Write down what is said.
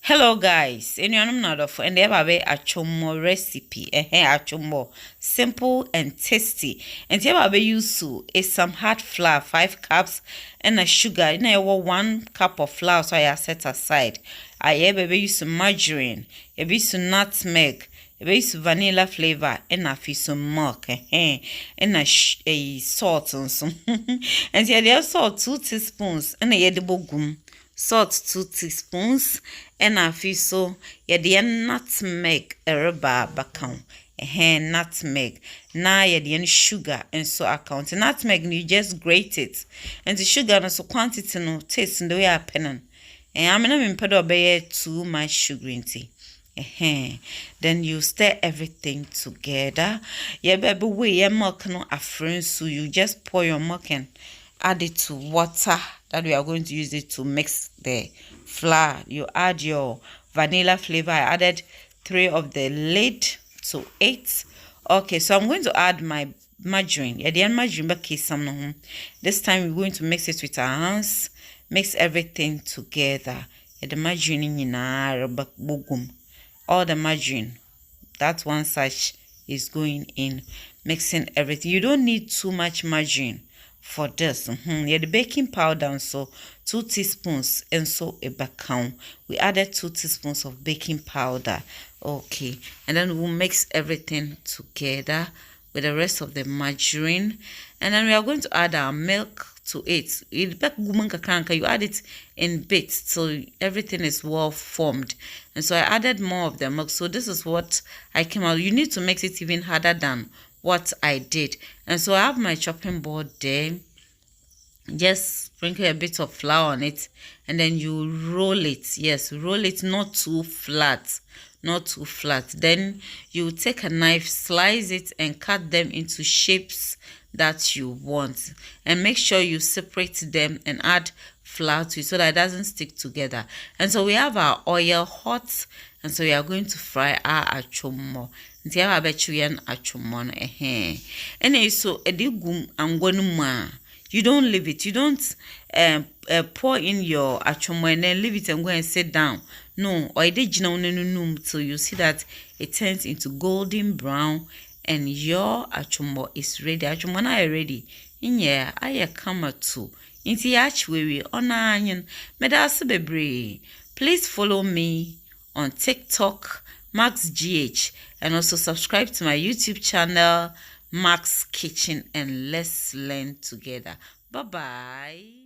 Hello guys, anyone not for and they have a achomo recipe. Achomo simple and tasty. And they have a use is some hard flour, 5 cups, and a sugar. In a 1 cup of flour, so I set aside. I have a use margarine, a use nutmeg, a use vanilla flavor, and a fish some milk, and a salt and some. And they have salt 2 teaspoons and a edible gum. Salt 2 teaspoons and a few so the nutmeg reba bacon nutmeg na the sugar and so account nutmeg you just grate it and the sugar no so quantity no taste in the way I pen and I'm in pedo be too much sugar in tea. Then you stir everything together. Yeah, baby, way your milk no afrain, so you just pour your milk and add it to water that we are going to use it to mix the flour. You add your vanilla flavor. I added 3 of the lid to 8. Okay, so I'm going to add my margarine. Yeah, the margarine back is some. This time we're going to mix it with our hands. Mix everything together. Yeah, the margarine in our bogum. All the margarine. That one such is going in, mixing everything. You don't need too much margarine for this. Yeah, the baking powder and so 2 teaspoons and so a bacon. We added 2 teaspoons of baking powder. Okay, and then we'll mix everything together with the rest of the margarine, and then we are going to add our milk to it. You add it in bits so everything is well formed. And so I added more of the milk. So this is what I came out. You need to make it even harder than what I did. And so I have my chopping board there. Just sprinkle a bit of flour on it and then you roll it. Yes, roll it not too flat. Not too flat. Then you take a knife, slice it and cut them into shapes that you want. And make sure you separate them and add flour to it so that it doesn't stick together. And so we have our oil hot, and so we are going to fry our achomo. Nti ya bet you an achomo no And so edigum angwanuma. You don't leave it. You don't pour in your achomo and then leave it and go and sit down. No, or till you see that it turns into golden brown and your achomo is ready. Achomo na ready. In here, I come too. Inti achwewe ona anyen medase bebre. Please follow me on TikTok, Max GH, and also subscribe to my YouTube channel, Max Kitchen, and let's learn together. Bye bye.